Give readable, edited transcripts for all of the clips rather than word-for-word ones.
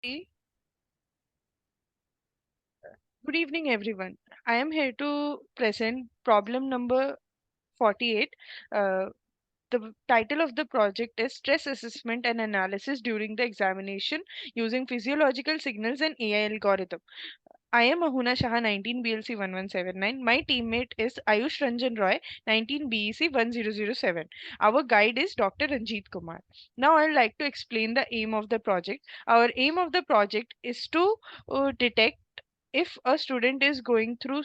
Hey, good evening, everyone. I am here to present problem number 48. Uh, the title of the project is Stress Assessment and Analysis During the Examination Using Physiological Signals and AI Algorithm. I am Ahuna Shah, 19 BLC 1179. My teammate is Ayush Ranjan Roy, 19 BEC 1007. Our guide is Dr. Ranjit Kumar. Now, I'd like to explain the aim of the project. Our aim of the project is to detect if a student is going through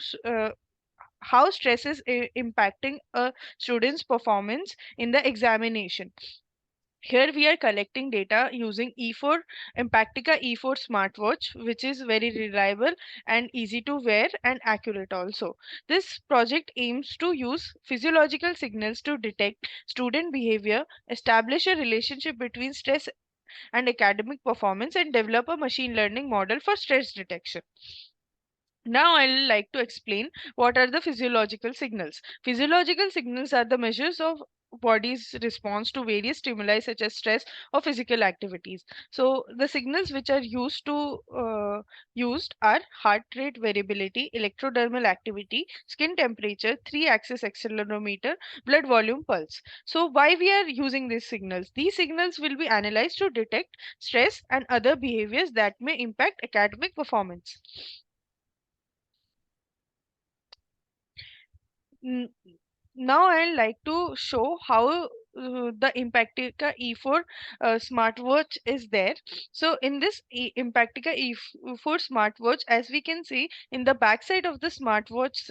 how stress is impacting a student's performance in the examination. Here we are collecting data using E4 Impactica E4 smartwatch, which is very reliable and easy to wear and accurate also. This project aims to use physiological signals to detect student behavior, establish a relationship between stress and academic performance, and develop a machine learning model for stress detection. Now, I'd like to explain what are the physiological signals. Physiological signals are the measures of body's response to various stimuli such as stress or physical activities. So, the signals which are used are heart rate variability, electrodermal activity, skin temperature, three-axis accelerometer, blood volume, pulse. So, why we are using these signals? These signals will be analyzed to detect stress and other behaviors that may impact academic performance. N- Now I'd like to show how the Impactica E4 smartwatch is there. So in this Impactica E4 smartwatch, as we can see in the back side of the smartwatch,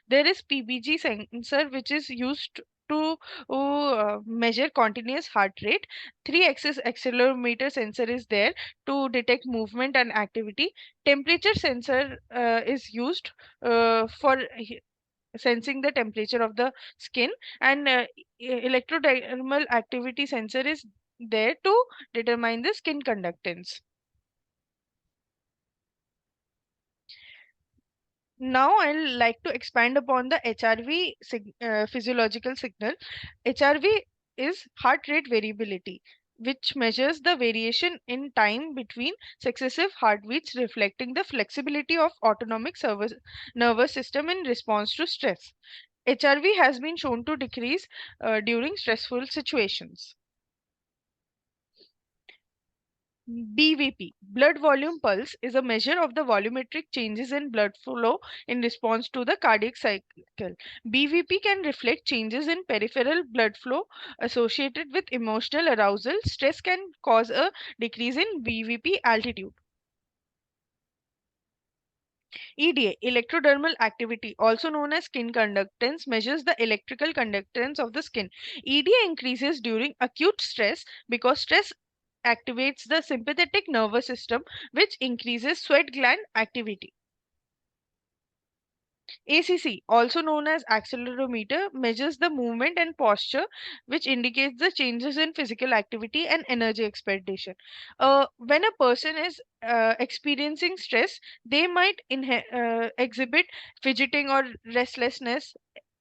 there is PBG sensor which is used to measure continuous heart rate. Three-axis accelerometer sensor is there to detect movement and activity. Temperature sensor is used for sensing the temperature of the skin, and electrodermal activity sensor is there to determine the skin conductance. Now I'd like to expand upon the HRV physiological signal. HRV is heart rate variability, which measures the variation in time between successive heartbeats, reflecting the flexibility of autonomic nervous system in response to stress. HRV has been shown to decrease during stressful situations. BVP, blood volume pulse, is a measure of the volumetric changes in blood flow in response to the cardiac cycle. BVP can reflect changes in peripheral blood flow associated with emotional arousal. Stress can cause a decrease in BVP altitude. EDA, electrodermal activity, also known as skin conductance, measures the electrical conductance of the skin. EDA increases during acute stress because stress activates the sympathetic nervous system, which increases sweat gland activity. ACC, also known as accelerometer, measures the movement and posture, which indicates the changes in physical activity and energy expenditure. When a person is experiencing stress, they might exhibit fidgeting or restlessness.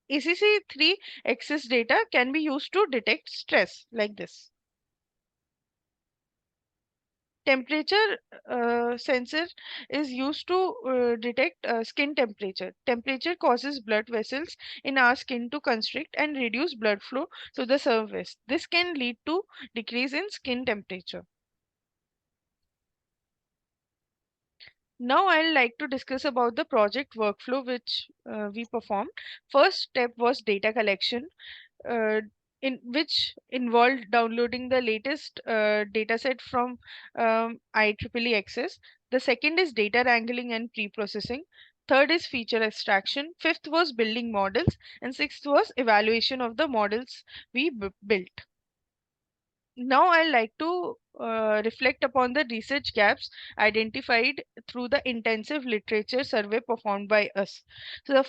ACC3 axis data can be used to detect stress like this. Temperature sensor is used to detect skin temperature. Temperature causes blood vessels in our skin to constrict and reduce blood flow to the surface. This can lead to decrease in skin temperature. Now I'd like to discuss about the project workflow which we performed. First step was data collection, uh, in which involved downloading the latest data set from IEEE Access. The second is data wrangling and pre-processing. Third is feature extraction. Fifth was building models. And sixth was evaluation of the models we built. Now I'd like to reflect upon the research gaps identified through the intensive literature survey performed by us. So uh,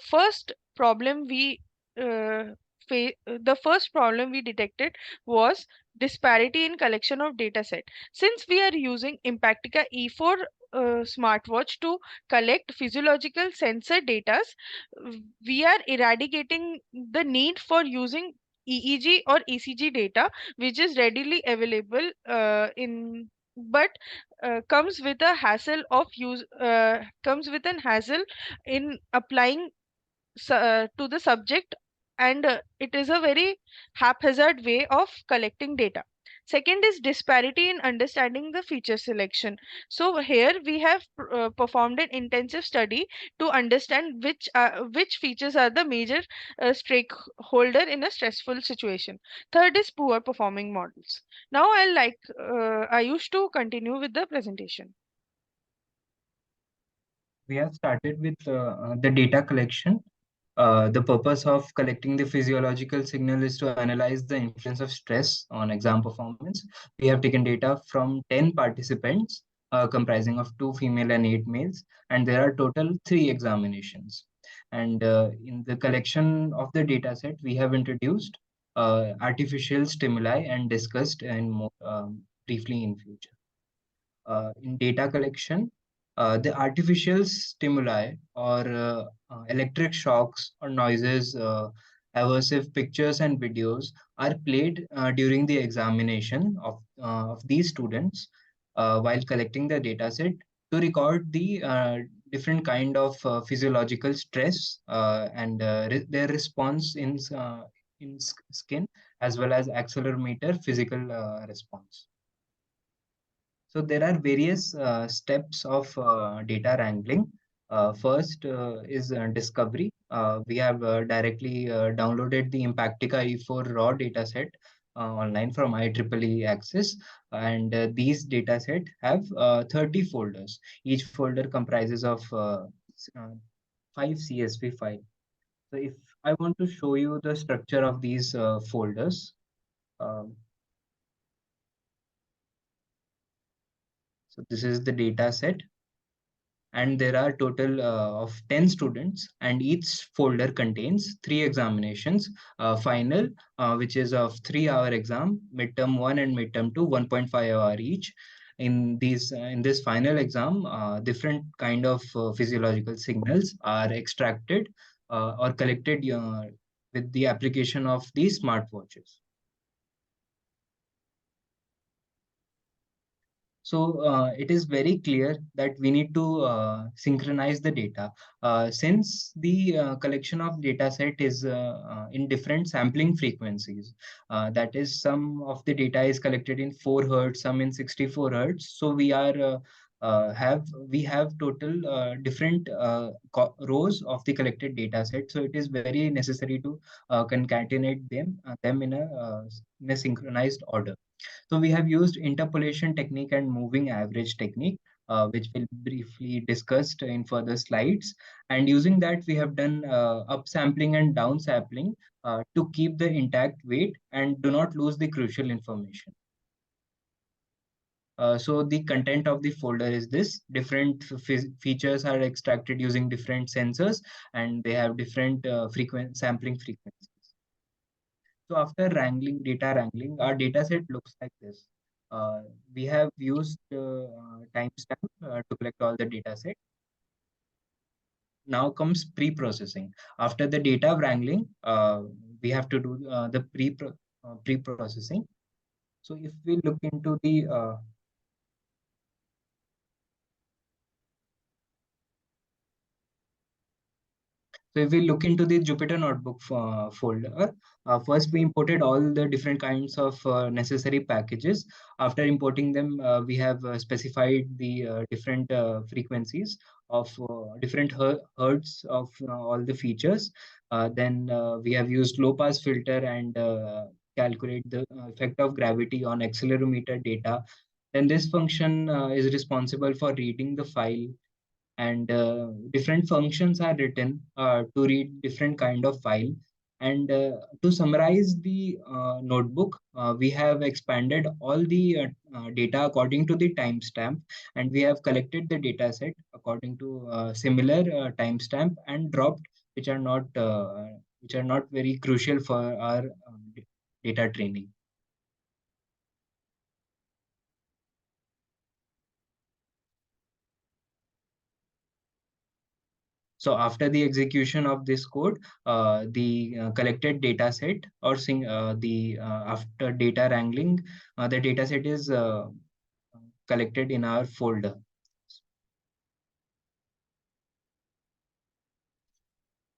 the first problem we detected was disparity in collection of data set. Since we are using Impactica E4 smartwatch to collect physiological sensor data, we are eradicating the need for using EEG or ECG data which is readily available in but comes with a hassle of use comes with an hassle in applying to the subject, and it is a very haphazard way of collecting data. Second is disparity in understanding the feature selection. So here we have performed an intensive study to understand which features are the major stakeholder in a stressful situation. Third is poor performing models. Now I'll like Ayush to continue with the presentation. We have started with the data collection. The purpose of collecting the physiological signal is to analyze the influence of stress on exam performance. We have taken data from 10 participants, comprising of 2 female and 8 males, and there are total 3 examinations. And in the collection of the data set, we have introduced artificial stimuli and discussed in more briefly in future. In data collection, the artificial stimuli or electric shocks or noises, aversive pictures and videos are played during the examination of these students while collecting the data set to record the different kind of physiological stress and their response in skin, as well as accelerometer physical response. So there are various steps of data wrangling. First is discovery. We have directly downloaded the Impactica E4 raw dataset online from IEEE Access, and these dataset have 30 folders. Each folder comprises of 5 CSV files. So if I want to show you the structure of these folders, um, so this is the data set, and there are total of 10 students, and each folder contains 3 examinations: final, which is of 3 hour exam, midterm 1 and midterm 2, 1.5 hour each. In this final exam, different kind of physiological signals are extracted or collected with the application of these smartwatches. So it is very clear that we need to synchronize the data. Since the collection of data set is in different sampling frequencies, that is, some of the data is collected in 4 hertz, some in 64 hertz. So we have total different rows of the collected data set. So it is very necessary to concatenate them in a synchronized order. So we have used interpolation technique and moving average technique, which will briefly discussed in further slides. And using that, we have done upsampling and downsampling to keep the intact weight and do not lose the crucial information. So the content of the folder is this. Different features are extracted using different sensors, and they have different sampling frequencies. So after data wrangling, our data set looks like this. Uh, we have used timestamp to collect all the data set. Now comes pre-processing. After the data wrangling, we have to do the pre-processing. So if we look into the So if we look into the Jupyter Notebook folder, first we imported all the different kinds of necessary packages. After importing them, we have specified the different frequencies of different hertz of all the features. Then we have used low pass filter and calculate the effect of gravity on accelerometer data. Then this function is responsible for reading the file, and different functions are written to read different kind of file. And to summarize the notebook, we have expanded all the data according to the timestamp, and we have collected the data set according to similar timestamp and dropped which are not very crucial for our data training. So after the execution of this code, the collected data set after data wrangling, the data set is collected in our folder.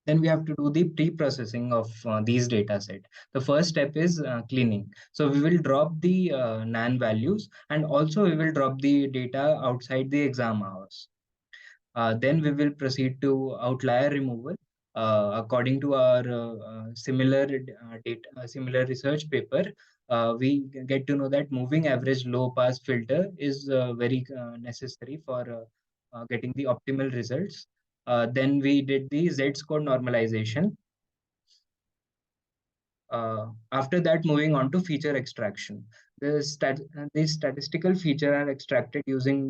Then we have to do the pre-processing of these data set. The first step is cleaning. So we will drop the NaN values, and also we will drop the data outside the exam hours. Then we will proceed to outlier removal. According to our similar research paper, we get to know that moving average low pass filter is very necessary for getting the optimal results. Then we did the Z-score normalization. After that, moving on to feature extraction. These statistical features are extracted using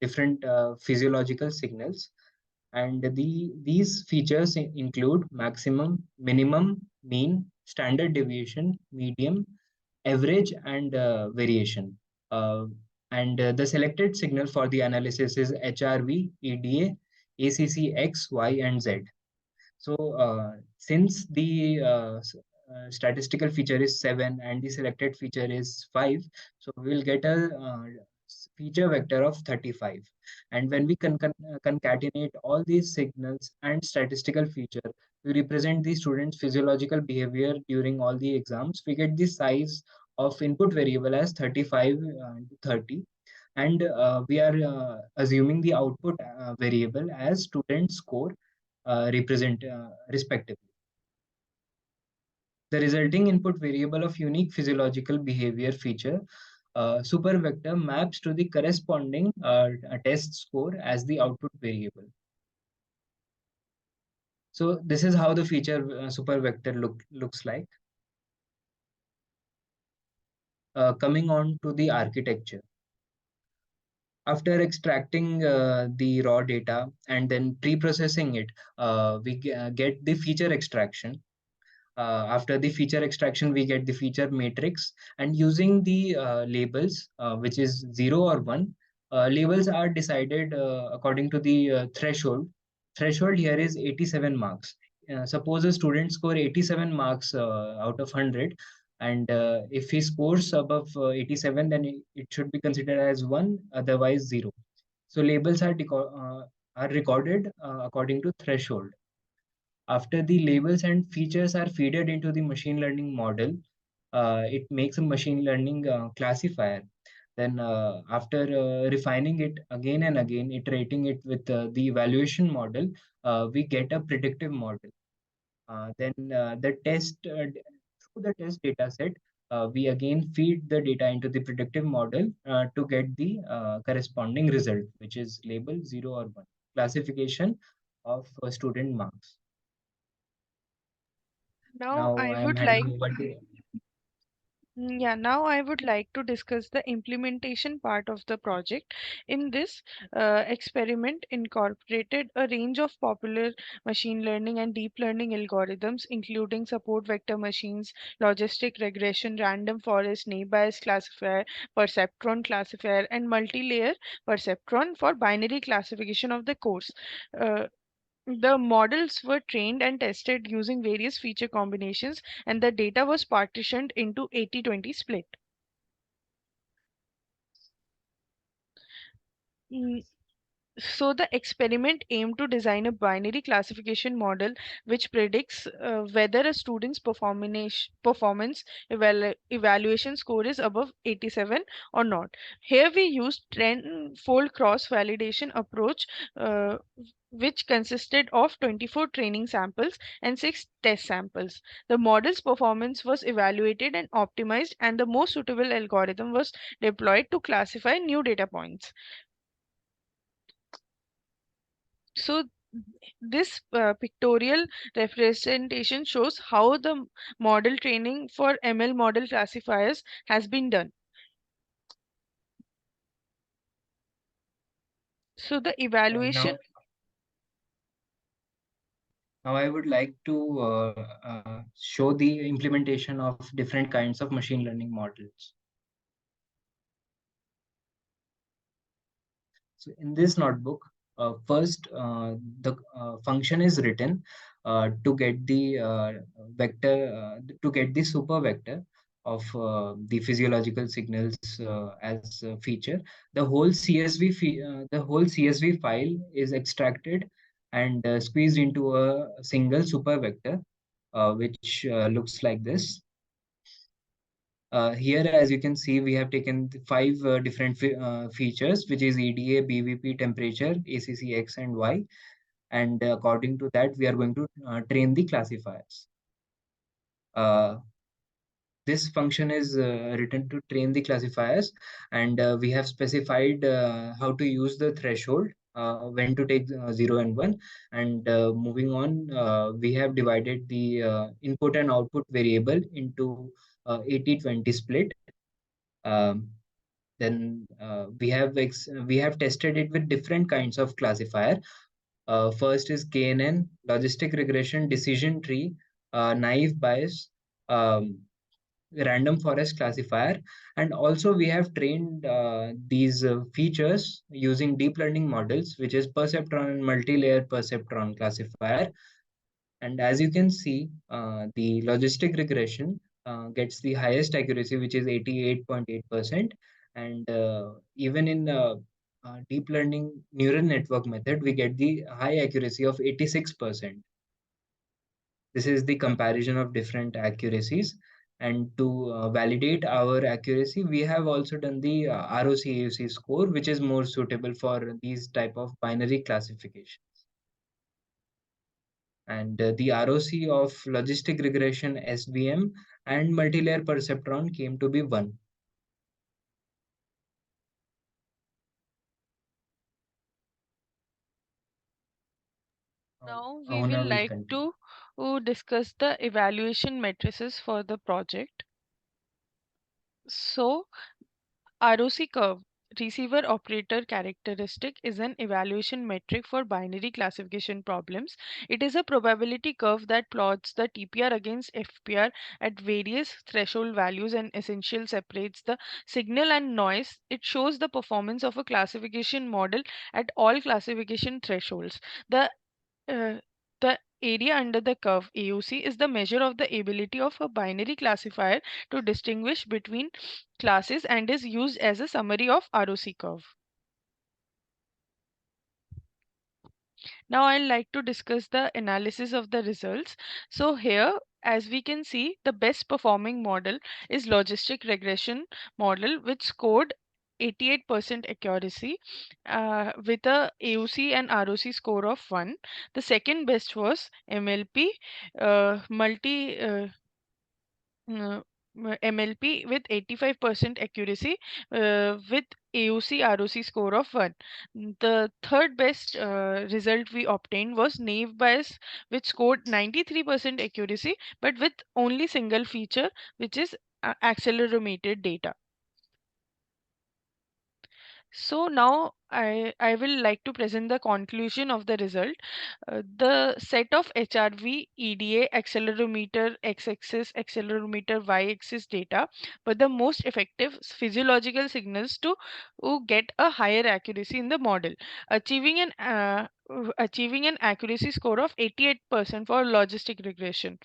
different physiological signals, and these features include maximum, minimum, mean, standard deviation, median, average, and variation. Uh, and the selected signal for the analysis is HRV, EDA, ACC, X, Y, and Z. So since the statistical feature is 7 and the selected feature is 5, so we will get a feature vector of 35. And when we concatenate all these signals and statistical feature, we represent the student's physiological behavior during all the exams. We get the size of input variable as 35 to 30. And we are assuming the output variable as student score represent respectively. The resulting input variable of unique physiological behavior feature super vector maps to the corresponding test score as the output variable. So this is how the feature super vector looks like. Coming on to the architecture. After extracting the raw data and then pre-processing it, we get the feature extraction. After the feature extraction, we get the feature matrix, and using the labels, which is 0 or 1, labels are decided according to the threshold. Threshold here is 87 marks. Suppose a student score 87 marks out of 100, and if he scores above 87, then it should be considered as 1, otherwise 0. So labels are recorded according to threshold. After the labels and features are fed into the machine learning model, it makes a machine learning classifier. Then after refining it again and again, iterating it with the evaluation model, we get a predictive model. Then through the test data set, we again feed the data into the predictive model to get the corresponding result, which is label 0 or 1, classification of student marks. Now Now I I am would handing like over to. Yeah, now I would like to discuss the implementation part of the project. In this experiment incorporated a range of popular machine learning and deep learning algorithms, including support vector machines, logistic regression, random forest, naive Bayes classifier, perceptron classifier, and multi-layer perceptron for binary classification of the course. Uh, the models were trained and tested using various feature combinations, and the data was partitioned into 80-20 split. Mm, So the experiment aimed to design a binary classification model which predicts whether a student's performance evaluation score is above 87 or not. Here we used 10-fold cross-validation approach, which consisted of 24 training samples and 6 test samples. The model's performance was evaluated and optimized, and the most suitable algorithm was deployed to classify new data points. So this pictorial representation shows how the model training for ML model classifiers has been done. So the Now, evaluation, now I would like to show the implementation of different kinds of machine learning models. So in this notebook, first the function is written to get the vector, to get the super vector. of the physiological signals as a feature. The whole CSV file is extracted and squeezed into a single super vector, which looks like this. Here, as you can see, we have taken the five different features, which is EDA, BVP, temperature, ACC, X, and Y. And according to that, we are going to train the classifiers. This function is written to train the classifiers, and we have specified how to use the threshold, when to take 0 and 1. And moving on, we have divided the input and output variable into 80-20 split. Um, then we have tested it with different kinds of classifier. First is KNN, logistic regression, decision tree, naive bias, um, random forest classifier. And also we have trained these features using deep learning models, which is perceptron and multi-layer perceptron classifier. And as you can see, the logistic regression gets the highest accuracy, which is 88.8%. And even in deep learning neural network method, we get the high accuracy of 86%. This is the comparison of different accuracies. And to validate our accuracy, we have also done the ROC-AUC score, which is more suitable for these type of binary classification. And the ROC of logistic regression SVM and multilayer perceptron came to be 1. Now we will Ahuna will like continue. to discuss the evaluation matrices for the project. So ROC curve, receiver operator characteristic, is an evaluation metric for binary classification problems. It is a probability curve that plots the TPR against FPR at various threshold values and essentially separates the signal and noise. It shows the performance of a classification model at all classification thresholds. Uh, the area under the curve AOC is the measure of the ability of a binary classifier to distinguish between classes and is used as a summary of ROC curve. Now I'd like to discuss the analysis of the results. So here, as we can see, the best performing model is logistic regression model, which scored 88% accuracy with a AUC and ROC score of 1. The second best was MLP, multi uh, MLP with 85% accuracy with AOC ROC score of 1. The third best result we obtained was naive bias, which scored 93% accuracy but with only single feature, which is accelerometer data. So now I will like to present the conclusion of the result. The set of HRV, EDA, accelerometer, x-axis, accelerometer, y-axis data were the most effective physiological signals to get a higher accuracy in the model, achieving an accuracy score of 88% for logistic regression.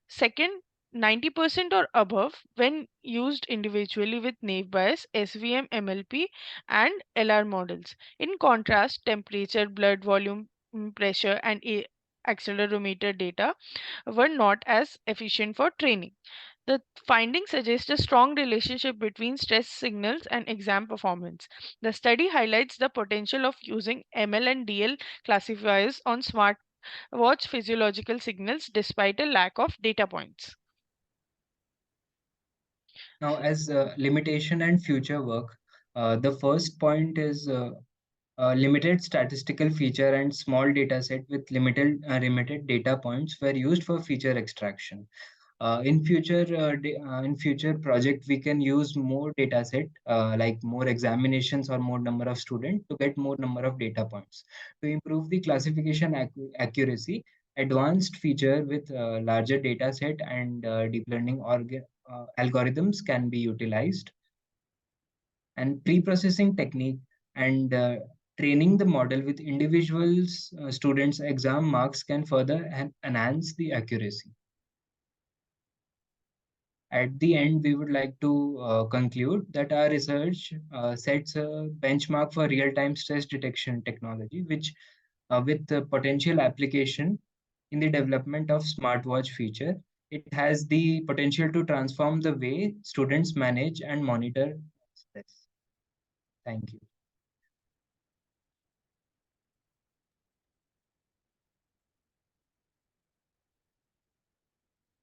Second, 90% or above when used individually with naive bias, SVM, MLP, and LR models. In contrast, temperature, blood volume, pressure, and accelerometer data were not as efficient for training. The findings suggest a strong relationship between stress signals and exam performance. The study highlights the potential of using ML and DL classifiers on smartwatch physiological signals despite a lack of data points. Now, as limitation and future work, the first point is limited statistical feature and small data set with limited data points were used for feature extraction. In future project, we can use more data set, like more examinations or more number of students to get more number of data points. To improve the classification accuracy, advanced feature with larger data set and deep learning algorithms can be utilized. And pre-processing technique and training the model with individuals students exam marks can further enhance the accuracy. At the end, we would like to conclude that our research sets a benchmark for real-time stress detection technology, which with the potential application in the development of smartwatch feature, it has the potential to transform the way students manage and monitor stress. Thank you.